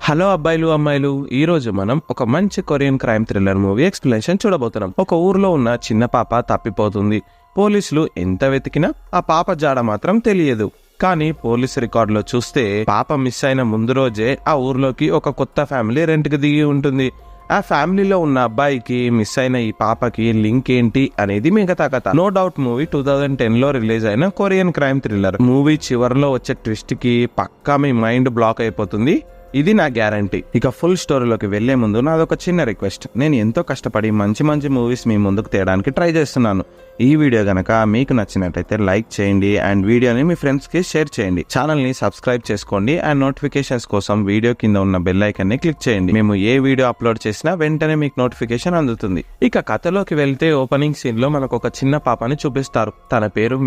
Hello అబ్బాయిలు అమ్మాయిలు, ఈ రోజు మనం ఒక మంచి Korean crime thriller movie explanation చూడబోతున్నాం. ఒక ఊర్లో ఉన్న చిన్న పాప తప్పిపోతుంది. పోలీసులు ఎంత వెతికినా ఆ పాప జాడ మాత్రం తెలియదు. కానీ పోలీస్ రికార్డులో చూస్తే పాప మిస్ అయిన ముందు రోజే ఆ ఊర్లోకి ఒక కొత్త ఫ్యామిలీ రెంట్కి దిగి ఉంటుంది. ఆ ఫ్యామిలీలో ఉన్న అబ్బాయికి మిస్ అయిన ఈ పాపకి లింక్ ఏంటి అనేది మిగతా కథ. నో డౌట్ మూవీ 2010లో రిలీజ్ అయిన కొరియన్ క్రైమ్ థ్రిల్లర్. మూవీ చివరిలో వచ్చే ట్విస్ట్ కి పక్కా మీ మైండ్ బ్లాక్ అయిపోతుంది, ఇది నా గ్యారంటీ. ఇక ఫుల్ స్టోరీలోకి వెళ్లే ముందు నాదొక చిన్న రిక్వెస్ట్. నేను ఎంతో కష్టపడి మంచి మూవీస్ మీ ముందుకు తేయడానికి ట్రై చేస్తున్నాను. ఈ వీడియో గనక మీకు నచ్చినట్టయితే లైక్ చేయండి అండ్ వీడియోని మీ ఫ్రెండ్స్ కి షేర్ చేయండి. ఛానల్ ని సబ్స్క్రైబ్ చేసుకోండి అండ్ నోటిఫికేషన్స్ కోసం వీడియో కింద ఉన్న బెల్ ఐకాన్ ని క్లిక్ చేయండి. మేము ఏ వీడియో అప్లోడ్ చేసినా వెంటనే మీకు నోటిఫికేషన్ అందుతుంది. ఇక కథలోకి వెళ్తే ఓపెనింగ్ సీన్ లో మనకు ఒక చిన్న పాపని చూపిస్తారు. తన పేరు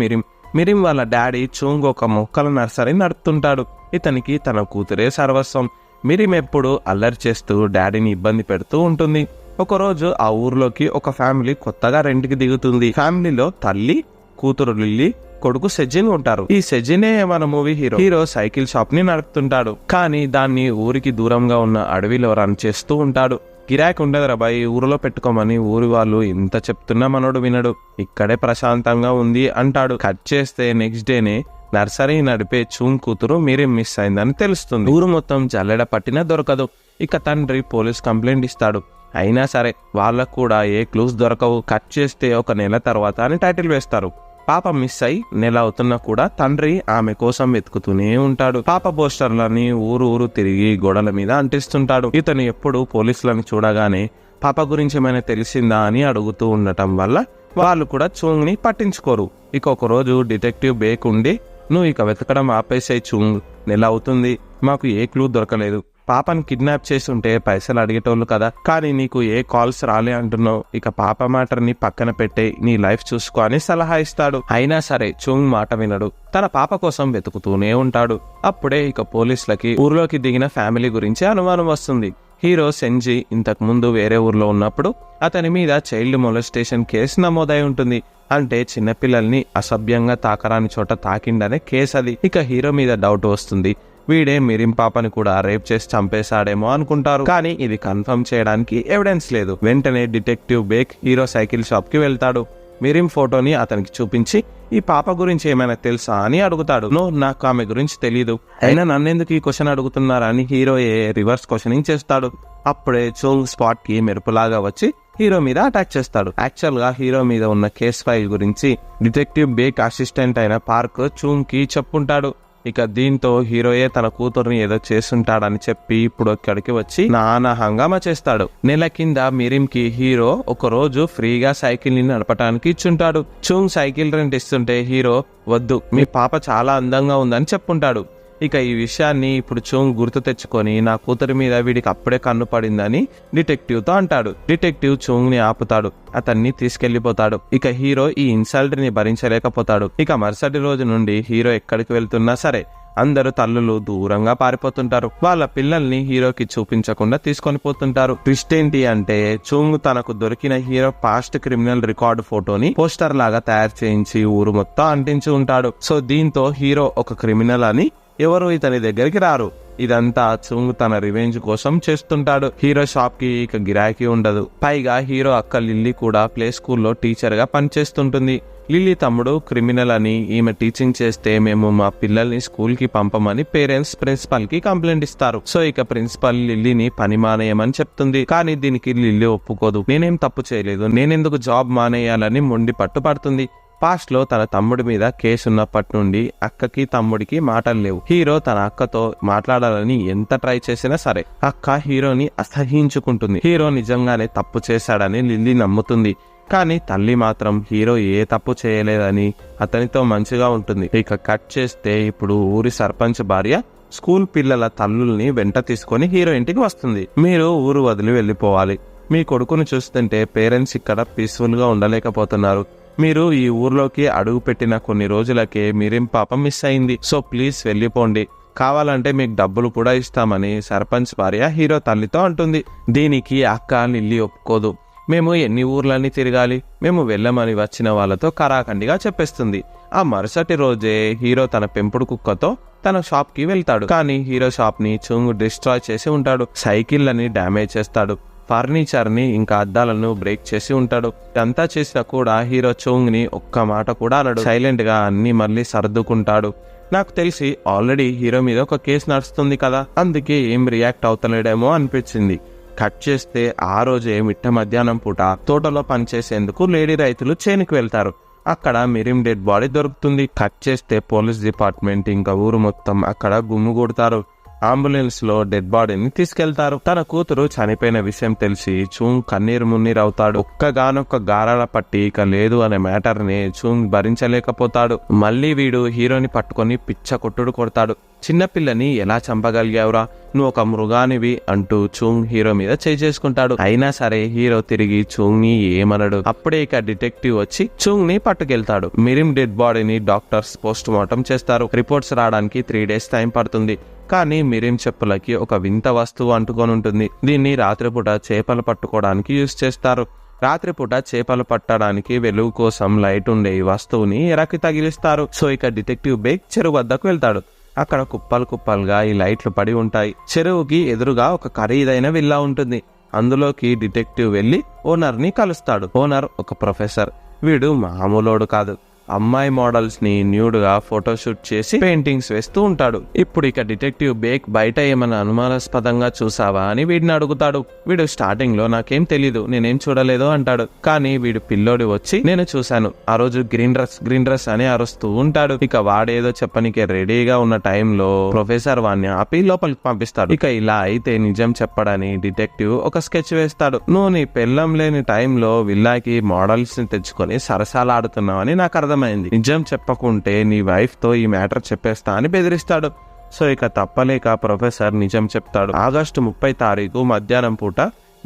మిరిం వాళ్ళ డాడీ చూంగ్ ఒక మొక్కల నర్సరీ నడుపుతుంటాడు. ఇతనికి తన కూతురే సర్వస్వం. మిరిం ఎప్పుడు అల్లరి చేస్తూ డాడీని ఇబ్బంది పెడుతూ ఉంటుంది. ఒకరోజు ఆ ఊర్లోకి ఒక ఫ్యామిలీ కొత్తగా రెంట్కి దిగుతుంది. ఫ్యామిలీలో తల్లి, కూతురు లిల్లీ, కొడుకు సెజిన్ ఉంటారు. ఈ సెజినే మన మూవీ హీరో సైకిల్ షాప్ ని నడుపుతుంటాడు. కానీ దాన్ని ఊరికి దూరంగా ఉన్న అడవిలో రన్ చేస్తూ ఉంటాడు. గిరాకీ ఉండదు రాబాయి, ఊరిలో పెట్టుకోమని ఊరి వాళ్ళు ఎంత చెప్తున్నా మనోడు వినడు. ఇక్కడే ప్రశాంతంగా ఉంది అంటాడు. కట్ చేస్తే నెక్స్ట్ డేనే నర్సరీ నడిపే చూంగ్ కూతురు మిరిం మిస్ అయిందని తెలుస్తుంది. ఊరు మొత్తం జల్లెడ పట్టినా దొరకదు. ఇక తండ్రి పోలీస్ కంప్లైంట్ ఇస్తాడు. అయినా సరే వాళ్ళకు కూడా ఏ క్లూస్ దొరకవు. కట్ చేస్తే ఒక నెల తర్వాత అని టైటిల్ వేస్తారు. పాప మిస్ అయి నెల అవుతున్నా కూడా తండ్రి ఆమె కోసం వెతుకుతూనే ఉంటాడు. పాప పోస్టర్లని ఊరు తిరిగి గోడల మీద అంటిస్తుంటాడు. ఇతను ఎప్పుడు పోలీసులను చూడగానే పాప గురించి ఏమైనా తెలిసిందా అని అడుగుతూ ఉండటం వల్ల వాళ్ళు కూడా చూంగ్ ని పట్టించుకోరు. ఇక ఒక రోజు డిటెక్టివ్ బేక్ ఉండి, నువ్వు ఇక వెతకడం ఆపేసాయి చూంగ్, నెల అవుతుంది, మాకు ఏ క్లూ దొరకలేదు. పాపని కిడ్నాప్ చేస్తుంటే పైసలు అడిగేటోళ్ళు కదా, కానీ నీకు ఏ కాల్స్ రాలే అంటున్నావు. ఇక పాప మ్యాటర్ ని పక్కన పెట్టే నీ లైఫ్ చూసుకో అని సలహా ఇస్తాడు. అయినా సరే చూంగ్ మాట వినడు. తన పాప కోసం వెతుకుతూనే ఉంటాడు. అప్పుడే ఇక పోలీసులకి ఊర్లోకి దిగిన ఫ్యామిలీ గురించి అనుమానం వస్తుంది. హీరో సెంజీ ఇంతకు ముందు వేరే ఊర్లో ఉన్నప్పుడు అతని మీద చైల్డ్ మొలెస్టేషన్ కేసు నమోదై ఉంటుంది. అంటే చిన్నపిల్లల్ని అసభ్యంగా తాకరాని చోట తాకిండనే కేసు అది. ఇక హీరో మీద డౌట్ వస్తుంది. వీడే మిరిం పాపని కూడా రేప్ చేసి చంపేశాడేమో అనుకుంటారు. కానీ ఇది కన్ఫర్మ్ చేయడానికి ఎవిడెన్స్ లేదు. వెంటనే డిటెక్టివ్ బేక్ హీరో సైకిల్ షాప్ కి వెళ్తాడు. మిరిం ఫోటోని అతనికి చూపించి ఈ పాప గురించి ఏమైనా తెలుసా అని అడుగుతాడు. నో, నాకు ఆమె గురించి తెలీదు. అయినా నన్నెందుకు ఈ క్వశ్చన్ అడుగుతున్నారని హీరో రివర్స్ క్వశ్చనింగ్ చేస్తాడు. అప్పుడే చూంగ్ స్పాట్ కి మెరుపులాగా వచ్చి హీరో మీద అటాక్ చేస్తాడు. యాక్చువల్ గా హీరో మీద ఉన్న కేస్ ఫైల్ గురించి డిటెక్టివ్ బేక్ అసిస్టెంట్ అయిన పార్క్ చూంగ్ కి చెప్పుంటాడు. ఇక దీంతో హీరోయే తన కూతుర్ని ఏదో చేస్తుంటాడని చెప్పి ఇప్పుడు ఇక్కడికి వచ్చి నానా హంగామా చేస్తాడు. నెల కింద మిరిం కి హీరో ఒక రోజు ఫ్రీగా సైకిల్ ని నడపడానికి ఇచ్చుంటాడు. చూంగ్ సైకిల్ రెంట్ ఇస్తుంటే హీరో వద్దు, మీ పాప చాలా అందంగా ఉందని చెప్పుంటాడు. ఇక ఈ విషయాన్ని ఇప్పుడు చూంగ్ గుర్తు తెచ్చుకొని నా కూతురి మీద వీడికి అప్పుడే కన్ను పడిందని డిటెక్టివ్ తో అంటాడు. డిటెక్టివ్ చూంగ్ ని ఆపుతాడు, అతన్ని తీసుకెళ్లిపోతాడు. ఇక హీరో ఈ ఇన్సల్ట్ ని భరించలేకపోతాడు. ఇక మరుసటి రోజు నుండి హీరో ఎక్కడికి వెళ్తున్నా సరే అందరూ తల్లులు దూరంగా పారిపోతుంటారు. వాళ్ళ పిల్లల్ని హీరోకి చూపించకుండా తీసుకొని పోతుంటారు. ట్విస్ట్ ఏంటి అంటే చూంగ్ తనకు దొరికిన హీరో పాస్ట్ క్రిమినల్ రికార్డు ఫోటోని పోస్టర్ లాగా తయారు చేయించి ఊరు మొత్తం అంటించి ఉంటాడు. సో దీంతో హీరో ఒక క్రిమినల్ అని ఎవరు ఇతని దగ్గరికి రారు. ఇదంతా చూంగ్ తన రివెంజ్ కోసం చేస్తుంటాడు. హీరో షాప్ కి ఇక గిరాకీ ఉండదు. పైగా హీరో అక్క లిల్లీ కూడా ప్లే స్కూల్లో టీచర్ గా పనిచేస్తుంటుంది. లిల్లీ తమ్ముడు క్రిమినల్ అని ఈమె టీచింగ్ చేస్తే మేము మా పిల్లల్ని స్కూల్ కి పంపమని పేరెంట్స్ ప్రిన్సిపల్ కి కంప్లైంట్ ఇస్తారు. సో ఇక ప్రిన్సిపల్ లిల్లీని పని మానేయమని చెప్తుంది. కానీ దీనికి లిల్లీ ఒప్పుకోదు. నేనేం తప్పు చేయలేదు, నేనెందుకు జాబ్ మానేయాలని మొండి పట్టుపడుతుంది. పాస్ట్ లో తన తమ్ముడి మీద కేసు ఉన్నప్పటి నుండి అక్కకి తమ్ముడికి మాటలు లేవు. హీరో తన అక్కతో మాట్లాడాలని ఎంత ట్రై చేసినా సరే అక్క హీరోని అసహించుకుంటుంది. హీరో నిజంగానే తప్పు చేశాడని లిల్లీ నమ్ముతుంది. కానీ తల్లి మాత్రం హీరో ఏ తప్పు చేయలేదని అతనితో మంచిగా ఉంటుంది. ఇక కట్ చేస్తే ఇప్పుడు ఊరి సర్పంచ్ భార్య స్కూల్ పిల్లల తల్లుల్ని వెంట తీసుకొని హీరో ఇంటికి వస్తుంది. మీరు ఊరు వదిలి వెళ్ళిపోవాలి. మీ కొడుకును చూస్తుంటే పేరెంట్స్ ఇక్కడ పీస్ఫుల్ గా ఉండలేకపోతున్నారు. మీరు ఈ ఊర్లోకి అడుగు పెట్టిన కొన్ని రోజులకే మిరిం పాప మిస్ అయింది. సో ప్లీజ్ వెళ్ళిపోండి, కావాలంటే మీకు డబ్బులు కూడా ఇస్తామని సర్పంచ్ భార్య హీరో తల్లితో అంటుంది. దీనికి అక్క లిల్లీ ఒప్పుకోదు. మేము ఎన్ని ఊర్లన్నీ తిరగాలి, మేము వెళ్ళమని వచ్చిన వాళ్ళతో కరాఖండిగా చెప్పేస్తుంది. ఆ మరుసటి రోజే హీరో తన పెంపుడు కుక్కతో తన షాప్ కి వెళ్తాడు. కానీ హీరో షాప్ ని చూంగ్ డిస్ట్రాయ్ చేసి ఉంటాడు. సైకిళ్లని డ్యామేజ్ చేస్తాడు. ఫర్నిచర్ ని ఇంకా అద్దాలను బ్రేక్ చేసి ఉంటాడు. ఇదంతా చేసినా కూడా హీరో చూంగ్ ని ఒక్క మాట కూడా అనడు. సైలెంట్ గా అన్ని మళ్ళీ సర్దుకుంటాడు. నాకు తెలిసి ఆల్రెడీ హీరో మీద ఒక కేసు నడుస్తుంది కదా, అందుకే ఏం రియాక్ట్ అవుతలేడేమో అనిపించింది. కట్ చేస్తే ఆ రోజే మిట్ట మధ్యాహ్నం పూట తోటలో పనిచేసేందుకు లేడీ రైతులు చేనుకు వెళ్తారు. అక్కడ మిరిం డెడ్ బాడీ దొరుకుతుంది. కట్ చేస్తే పోలీస్ డిపార్ట్మెంట్ ఇంకా ఊరు మొత్తం అక్కడ గుమ్ముగూడతారు. అంబులెన్స్ లో డెడ్ బాడీని తీసుకెళ్తారు. తన కూతురు చనిపోయిన విషయం తెలిసి చూంగ్ కన్నీరు మున్నీరు అవుతాడు. ఒక్కగానొక్క గారాల పట్టి ఇక లేదు అనే మ్యాటర్ ని చూంగ్ భరించలేకపోతాడు. మళ్ళీ వీడు హీరోని పట్టుకొని పిచ్చ కొట్టుడు కొడతాడు. చిన్నపిల్లని ఎలా చంపగలిగావురా, నువ్వు ఒక మృగానివి అంటూ చూంగ్ హీరో మీద చేసుకుంటాడు. అయినా సరే హీరో తిరిగి చూంగ్ ని ఏమనడు. అప్పుడే ఇక డిటెక్టివ్ వచ్చి చూంగ్ ని పట్టుకెళ్తాడు. మిరిం డెడ్ బాడీని డాక్టర్స్ పోస్ట్ మార్టం చేస్తారు. రిపోర్ట్స్ రావడానికి 3 days టైం పడుతుంది. కానీ మిరిం చెప్పులకి ఒక వింత వస్తువు అంటుకొని ఉంటుంది. దీన్ని రాత్రిపూట చేపలు పట్టుకోవడానికి యూజ్ చేస్తారు. రాత్రిపూట చేపలు పట్టడానికి వెలుగు కోసం లైట్ ఉండే ఈ వస్తువుని ఎరకి తగిలిస్తారు. సో ఇక డిటెక్టివ్ బేక్ చెరువు వద్దకు వెళ్తాడు. అక్కడ కుప్పలు కుప్పలుగా ఈ లైట్లు పడి ఉంటాయి. చెరువుకి ఎదురుగా ఒక ఖరీదైన విల్లా ఉంటుంది. అందులోకి డిటెక్టివ్ వెళ్లి ఓనర్ ని కలుస్తాడు. ఓనర్ ఒక ప్రొఫెసర్. వీడు మామూలోడు కాదు. అమ్మాయి మోడల్స్ ని న్యూడ్ గా ఫోటోషూట్ చేసి పెయింటింగ్స్ వేస్తూ ఉంటాడు. ఇప్పుడు ఇక డిటెక్టివ్ బేక్ బయట ఏమైనా అనుమానాస్పదంగా చూసావా అని వీడిని అడుగుతాడు. వీడు స్టార్టింగ్ లో నాకేం తెలీదు, నేనేం చూడలేదు అంటాడు. కానీ వీడు పిల్లోడి వచ్చి నేను చూశాను, ఆ రోజు గ్రీన్ డ్రెస్ అని అరుస్తూ ఉంటాడు. ఇక వాడేదో చెప్పనికి రెడీగా ఉన్న టైంలో ప్రొఫెసర్ వాడిని ఆపి లోపలికి పంపిస్తాడు. ఇక ఇలా అయితే నిజం చెప్పడని డిటెక్టివ్ ఒక స్కెచ్ వేస్తాడు. నువ్వు నీ పెళ్ళం లేని టైంలో విల్లాకి మోడల్స్ ని తెచ్చుకొని సరసాలాడుతున్నావని నాకు అర్థం. నిజం చెప్పకుంటే నీ వైఫ్ తో ఈ మ్యాటర్ చెప్పేస్తా అని బెదిరిస్తాడు. సో ఇక తప్పలేక ప్రొఫెసర్ నిజం చెప్తాడు. ఆగస్టు 30 మధ్యాహ్నం పూట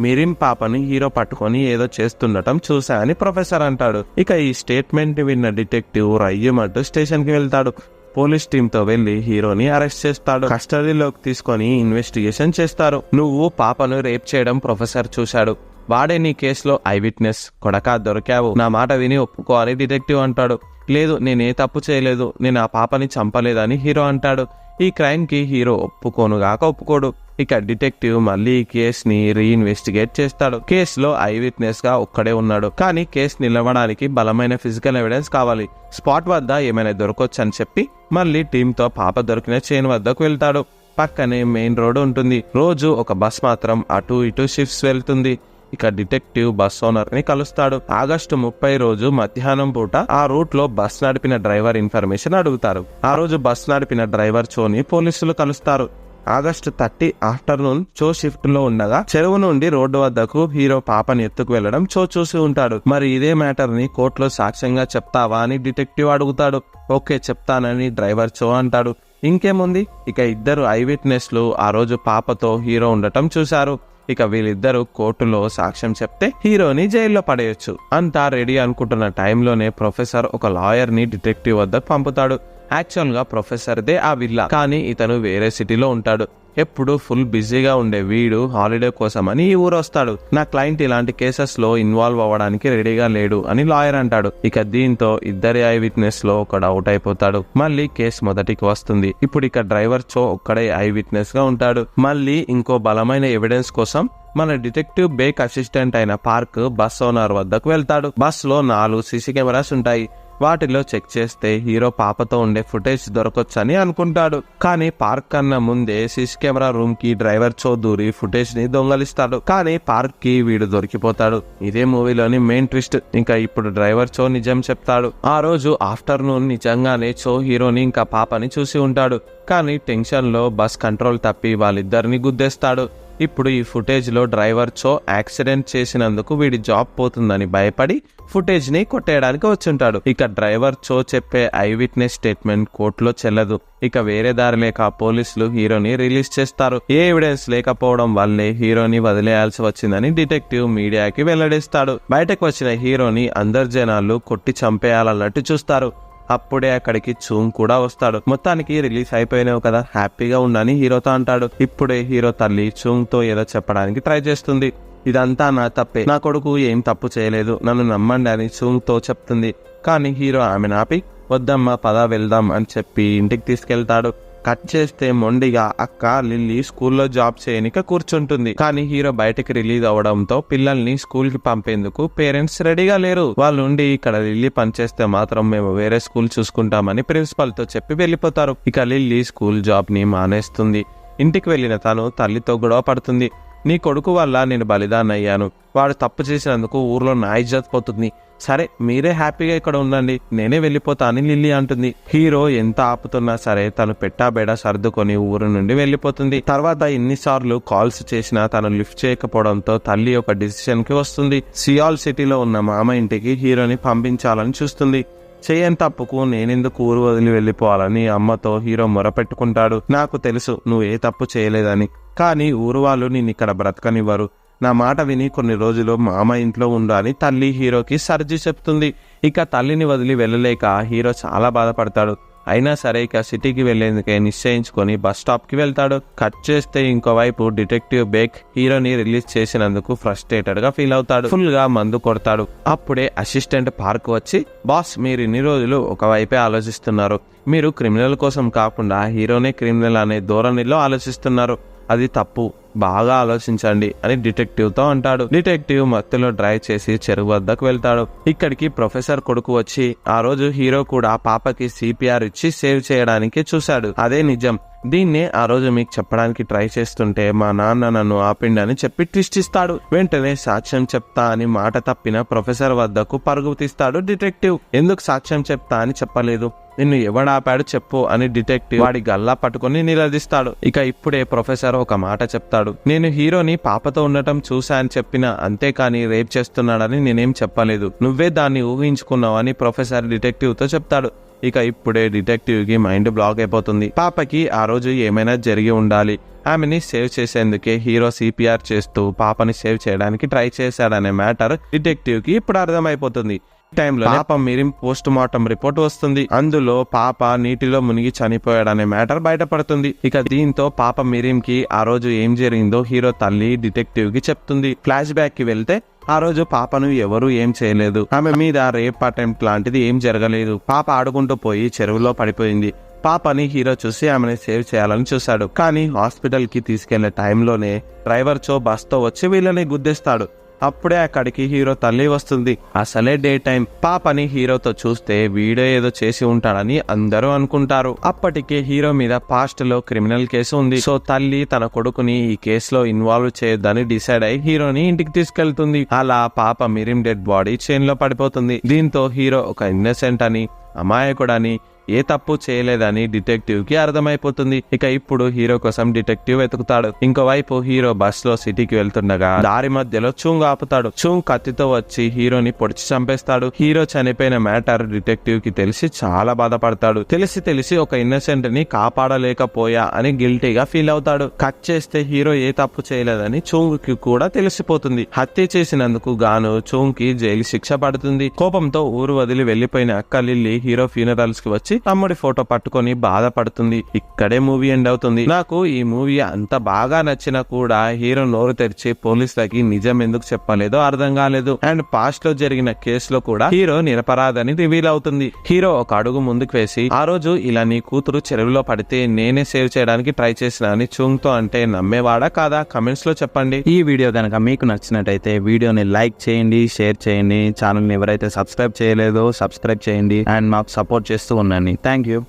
మిరిం పాపని హీరో పట్టుకొని ఏదో చేస్తుండటం చూసా అని ప్రొఫెసర్ అంటాడు. ఇక ఈ స్టేట్మెంట్ ని విన్న డిటెక్టివ్ రయ్యమంటూ స్టేషన్ కి వెళ్తాడు. పోలీస్ టీమ్ తో వెళ్లి హీరోని అరెస్ట్ చేస్తాడు. కస్టడీలోకి తీసుకొని ఇన్వెస్టిగేషన్ చేస్తారు. నువ్వు పాపను రేప్ చేయడం ప్రొఫెసర్ చూశాడు. వాడే నీ కేసులో ఐ విట్నెస్. కొడకా దొరికావు, నా మాట విని ఒప్పుకో అని డిటెక్టివ్ అంటాడు. లేదు, నేనే తప్పు చేయలేదు, నేను ఆ పాపని చంపలేదని హీరో అంటాడు. ఈ క్రైమ్ కి హీరో ఒప్పుకోడు. ఇక డిటెక్టివ్ మళ్ళీ ఈ కేసుని రీఇన్వెస్టిగేట్ చేస్తాడు. కేసులో ఐ విట్నెస్ గా ఒక్కడే ఉన్నాడు. కానీ కేసు నిలవడానికి బలమైన ఫిజికల్ ఎవిడెన్స్ కావాలి. స్పాట్ వద్ద ఏమైనా దొరకొచ్చని చెప్పి మళ్ళీ టీమ్ తో పాప దొరికిన చైన్ వద్దకు వెళ్తాడు. పక్కనే మెయిన్ రోడ్ ఉంటుంది. రోజు ఒక బస్ మాత్రం అటు ఇటు షిఫ్ట్స్ వెళ్తుంది. ఇక డిటెక్టివ్ బస్ ఓనర్ ని కలుస్తాడు. ఆగస్టు 30 మధ్యాహ్నం పూట ఆ రూట్ లో బస్ నడిపిన డ్రైవర్ ఇన్ఫర్మేషన్ అడుగుతారు. ఆ రోజు బస్ నడిపిన డ్రైవర్ చోని పోలీసులు కలుస్తారు. ఆగస్టు 30 ఆఫ్టర్నూన్ చో షిఫ్ట్ లో ఉండగా చెరువు నుండి రోడ్డు వద్దకు హీరో పాపని ఎత్తుకు వెళ్లడం చో చూసి ఉంటాడు. మరి ఇదే మ్యాటర్ ని కోర్టులో సాక్ష్యంగా చెప్తావా అని డిటెక్టివ్ అడుగుతాడు. ఓకే చెప్తానని డ్రైవర్ చో అంటాడు. ఇంకేముంది, ఇక ఇద్దరు ఐ విట్నెస్లు ఆ రోజు పాపతో హీరో ఉండటం చూశారు. ఇక వీళ్ళిద్దరూ కోర్టులో సాక్ష్యం చెప్తే హీరోని జైల్లో పడేయొచ్చు. అంతా రెడీ అనుకుంటున్న టైంలోనే ప్రొఫెసర్ ఒక లాయర్ ని డిటెక్టివ్ వద్దకు పంపుతాడు. యాక్చువల్ గా ప్రొఫెసర్దే ఆ విల్లా, కానీ ఇతను వేరే సిటీలో ఉంటాడు. ఎప్పుడు ఫుల్ బిజీగా ఉండే వీడు హాలిడే కోసమని ఈ ఊరు వస్తాడు. నా క్లయింట్ ఇలాంటి కేసెస్ లో ఇన్వాల్వ్ అవ్వడానికి రెడీగా లేడు అని లాయర్ అంటాడు. ఇక దీంతో ఇద్దరి ఐ విట్నెస్ లో ఒకడు అవుట్ అయిపోతాడు. మళ్ళీ కేసు మొదటికి వస్తుంది. ఇప్పుడు ఇక డ్రైవర్ చో ఒక్కడే ఐ విట్నెస్ గా ఉంటాడు. మళ్ళీ ఇంకో బలమైన ఎవిడెన్స్ కోసం మన డిటెక్టివ్ బేక్ అసిస్టెంట్ అయిన పార్క్ బస్ ఓనర్ వద్దకు వెళ్తాడు. బస్ లో 4 సీసీ కెమెరాస్ ఉంటాయి. వాటిలో చెక్ చేస్తే హీరో పాపతో ఉండే ఫుటేజ్ దొరకొచ్చని అనుకుంటాడు. కానీ పార్క్ కన్నా ముందే సీసీ కెమెరా రూమ్ కి డ్రైవర్ చో దూరి ఫుటేజ్ ని దొంగలిస్తాడు. కానీ పార్క్ కి వీడు దొరికిపోతాడు. ఇదే మూవీలోని మెయిన్ ట్విస్ట్. ఇంకా ఇప్పుడు డ్రైవర్ చో నిజం చెప్తాడు. ఆ రోజు ఆఫ్టర్నూన్ నిజంగానే చో హీరోని ఇంకా పాపని చూసి ఉంటాడు. కానీ టెన్షన్ లో బస్ కంట్రోల్ తప్పి వాళ్ళిద్దరిని గుద్దేస్తాడు. ఇప్పుడు ఈ ఫుటేజ్ లో డ్రైవర్ చో యాక్సిడెంట్ చేసినందుకు వీడి జాబ్ పోతుందని భయపడి ఫుటేజ్ ని కొట్టేయడానికి వచ్చుంటాడు. ఇక డ్రైవర్ చో చెప్పే ఐ విట్నెస్ స్టేట్మెంట్ కోర్టులో చెల్లదు. ఇక వేరే దారి లేక పోలీసులు హీరోని రిలీజ్ చేస్తారు. ఏ ఎవిడెన్స్ లేకపోవడం వల్లే హీరోని వదిలేయాల్సి వచ్చిందని డిటెక్టివ్ మీడియాకి వెల్లడిస్తాడు. బయటకు వచ్చిన హీరోని అందరు జనాలు కొట్టి చంపేయాలన్నట్టు చూస్తారు. అప్పుడే అక్కడికి చూంగ్ కూడా వస్తాడు. మొత్తానికి రిలీజ్ అయిపోయినావు కదా, హ్యాపీగా ఉండని హీరోతో అంటాడు. ఇప్పుడే హీరో తల్లి చూంగ్ తో ఏదో చెప్పడానికి ట్రై చేస్తుంది. ఇదంతా నా తప్పే, నా కొడుకు ఏం తప్పు చేయలేదు, నన్ను నమ్మండి అని చూంగ్ తో చెప్తుంది. కానీ హీరో ఆమెను ఆపి వద్దమ్మా పద వెళ్దాం అని చెప్పి ఇంటికి తీసుకెళ్తాడు. కట్ చేస్తే మొండిగా అక్క లిల్లీ స్కూల్లో జాబ్ చేయనిక కూర్చుంటుంది. కానీ హీరో బయటకి రిలీజ్ అవడంతో పిల్లల్ని స్కూల్ కి పంపేందుకు పేరెంట్స్ రెడీగా లేరు. వాళ్ళు ఉండి ఇక్కడ లిల్లీ పనిచేస్తే మాత్రం మేము వేరే స్కూల్ చూసుకుంటామని ప్రిన్సిపల్ తో చెప్పి వెళ్ళిపోతారు. ఇక లిల్లీ స్కూల్ జాబ్ ని మానేస్తుంది. ఇంటికి వెళ్లిన తను తల్లితో గొడవ పడుతుంది. నీ కొడుకు వల్ల నేను బలిదానయ్యాను. వాడు తప్పు చేసినందుకు ఊర్లో నా ఇజ్జత్ పోతుంది. సరే మీరే హ్యాపీగా ఇక్కడ ఉండండి, నేనే వెళ్ళిపోతా అని లిల్లీ అంటుంది. హీరో ఎంత ఆపుతున్నా సరే తను పెట్టాబేడా సర్దుకొని ఊరు నుండి వెళ్ళిపోతుంది. తర్వాత ఎన్నిసార్లు కాల్స్ చేసినా తను లిఫ్ట్ చేయకపోవడంతో తల్లి ఒక డిసిషన్ కి వస్తుంది. సియాల్ సిటీలో ఉన్న మామ ఇంటికి హీరోని పంపించాలని చూస్తుంది. చేయని తప్పుకు నేనెందుకు ఊరు వదిలి వెళ్ళిపోవాలని అమ్మతో హీరో మొరపెట్టుకుంటాడు. నాకు తెలుసు నువ్వు ఏ తప్పు చేయలేదని, కానీ ఊరు వాళ్ళు నిన్ను ఇక్కడ బ్రతకనివ్వరు. నా మాట విని కొన్ని రోజులు మామ ఇంట్లో ఉండు అని తల్లి హీరోకి సర్ది చెప్తుంది. ఇక తల్లిని వదిలి వెళ్ళలేక హీరో చాలా బాధపడతాడు. అయినా సరే ఇక సిటీకి వెళ్లేందుకే నిశ్చయించుకొని బస్ స్టాప్ కి వెళ్తాడు. కట్ చేస్తే ఇంకోవైపు డిటెక్టివ్ బేక్ హీరోని రిలీజ్ చేసినందుకు ఫ్రస్ట్రేటెడ్ గా ఫీల్ అవుతాడు. ఫుల్ గా మందు కొడతాడు. అప్పుడే అసిస్టెంట్ పార్క్ వచ్చి, బాస్ మీరు ఇన్ని రోజులు ఒకవైపే ఆలోచిస్తున్నారు. మీరు క్రిమినల్ కోసం కాకుండా హీరోనే క్రిమినల్ అనే ధోరణిలో ఆలోచిస్తున్నారు. అది తప్పు, బాగా ఆలోచించండి అని డిటెక్టివ్ తో అంటాడు. డిటెక్టివ్ మత్తులో డ్రైవ్ చేసి చెరువు వద్దకు వెళ్తాడు. ఇక్కడికి ప్రొఫెసర్ కొడుకు వచ్చి ఆ రోజు హీరో కూడా పాపకి సిపిఆర్ ఇచ్చి సేవ్ చేయడానికి చూశాడు. అదే నిజం. దీన్నే ఆ రోజు మీకు చెప్పడానికి ట్రై చేస్తుంటే మా నాన్న నన్ను ఆపిండని చెప్పి ట్విస్ట్ ఇస్తాడు. వెంటనే సాక్ష్యం చెప్తా అని మాట తప్పిన ప్రొఫెసర్ వద్దకు పరుగు తీస్తాడు డిటెక్టివ్. ఎందుకు సాక్ష్యం చెప్తా అని చెప్పలేదు, నిన్ను ఎవడాపాడు చెప్పు అని డిటెక్టివ్ వాడి గల్లా పట్టుకుని నిలదీస్తాడు. ఇక ఇప్పుడే ప్రొఫెసర్ ఒక మాట చెప్తాడు. నేను హీరోని పాపతో ఉండటం చూసా అని చెప్పినా, అంతేకాని రేప్ చేస్తున్నాడని నేనేం చెప్పలేదు. నువ్వే దాన్ని ఊహించుకున్నావు అని ప్రొఫెసర్ డిటెక్టివ్ తో చెప్తాడు. ఇక ఇప్పుడే డిటెక్టివ్ కి మైండ్ బ్లాక్ అయిపోతుంది. పాపకి ఆ రోజు ఏమైనా జరిగి ఉండాలి. ఆమెని సేవ్ చేసేందుకే హీరో సిపిఆర్ చేస్తూ పాపని సేవ్ చేయడానికి ట్రై చేశాడనే మ్యాటర్ డిటెక్టివ్ కి ఇప్పుడు అర్థమైపోతుంది. టైంలో పాప మిరిం పోస్ట్ మార్టం రిపోర్ట్ వస్తుంది. అందులో పాప నీటిలో మునిగి చనిపోయాడనే మ్యాటర్ బయటపడుతుంది. ఇక దీంతో పాప మిరిం కి ఆ రోజు ఏం జరిగిందో హీరో తల్లి డిటెక్టివ్ కి చెప్తుంది. ఫ్లాష్ బ్యాక్ కి వెళ్తే ఆ రోజు పాపను ఎవరూ ఏం చేయలేదు. ఆమె మీద రేప్ అటెంప్ట్ లాంటిది ఏం జరగలేదు. పాప ఆడుకుంటూ పోయి చెరువులో పడిపోయింది. పాపని హీరో చూసి ఆమెను సేవ్ చేయాలని చూశాడు. కానీ హాస్పిటల్ కి తీసుకెళ్లే టైంలోనే డ్రైవర్ చో బస్ తో వచ్చి వీళ్ళని గుద్దేస్తాడు. అప్పుడే అక్కడికి హీరో తల్లి వస్తుంది. అసలే డే టైం. పాపని హీరోతో చూస్తే వీడే ఏదో చేసి ఉంటాడని అందరూ అనుకుంటారు. అప్పటికే హీరో మీద పాస్ట్ లో క్రిమినల్ కేసు ఉంది. సో తల్లి తన కొడుకుని ఈ కేసులో ఇన్వాల్వ్ చేయొద్దని డిసైడ్ అయి హీరోని ఇంటికి తీసుకెళ్తుంది. అలా పాప మిరిం డెడ్ బాడీ చైన్ లో పడిపోతుంది. దీంతో హీరో ఒక ఇన్నసెంట్ అని, అమాయకుడని, ఏ తప్పు చేయలేదని డిటెక్టివ్ కి అర్థమైపోతుంది. ఇక ఇప్పుడు హీరో కోసం డిటెక్టివ్ వెతుకుతాడు. ఇంకోవైపు హీరో బస్ లో సిటీకి వెళ్తుండగా దారి మధ్యలో చూంగ్ ఆపుతాడు. చూంగ్ కత్తితో వచ్చి హీరోని పొడిచి చంపేస్తాడు. హీరో చనిపోయిన మ్యాటర్ డిటెక్టివ్ కి తెలిసి చాలా బాధపడతాడు. తెలిసి ఒక ఇన్నసెంట్ ని కాపాడలేకపోయా అని గిల్టీగా ఫీల్ అవుతాడు. కట్ చేస్తే హీరో ఏ తప్పు చేయలేదని చూంగ్ కి కూడా తెలిసిపోతుంది. హత్య చేసినందుకు గాను చూంగ్ కి జైలు శిక్ష పడుతుంది. కోపంతో ఊరు వదిలి వెళ్లిపోయిన అక్క లిల్లీ హీరో ఫ్యూనరల్స్ కి వచ్చి తమ్ముడి ఫోటో పట్టుకొని బాధపడుతుంది. ఇక్కడే మూవీ ఎండ్ అవుతుంది. నాకు ఈ మూవీ అంత బాగా నచ్చినా కూడా హీరో నోరు తెరిచి పోలీసులకి నిజం ఎందుకు చెప్పలేదో అర్థం కాలేదు. అండ్ పాస్ట్ లో జరిగిన కేసులో కూడా హీరో నిరపరాధని రివీల్ అవుతుంది. హీరో ఒక అడుగు ముందుకు వేసి, ఆ రోజు ఇలా నీ కూతురు చెరువులో పడితే నేనే సేవ్ చేయడానికి ట్రై చేసిన అని చూంగ్ తో అంటే నమ్మేవాడా కాదా? కమెంట్స్ లో చెప్పండి. ఈ వీడియో కనుక మీకు నచ్చినట్టయితే వీడియోని లైక్ చేయండి, షేర్ చేయండి. ఛానల్ ని ఎవరైతే సబ్స్క్రైబ్ చేయలేదో సబ్స్క్రైబ్ చేయండి అండ్ మాకు సపోర్ట్ చేస్తూ ఉండండి. Thank you.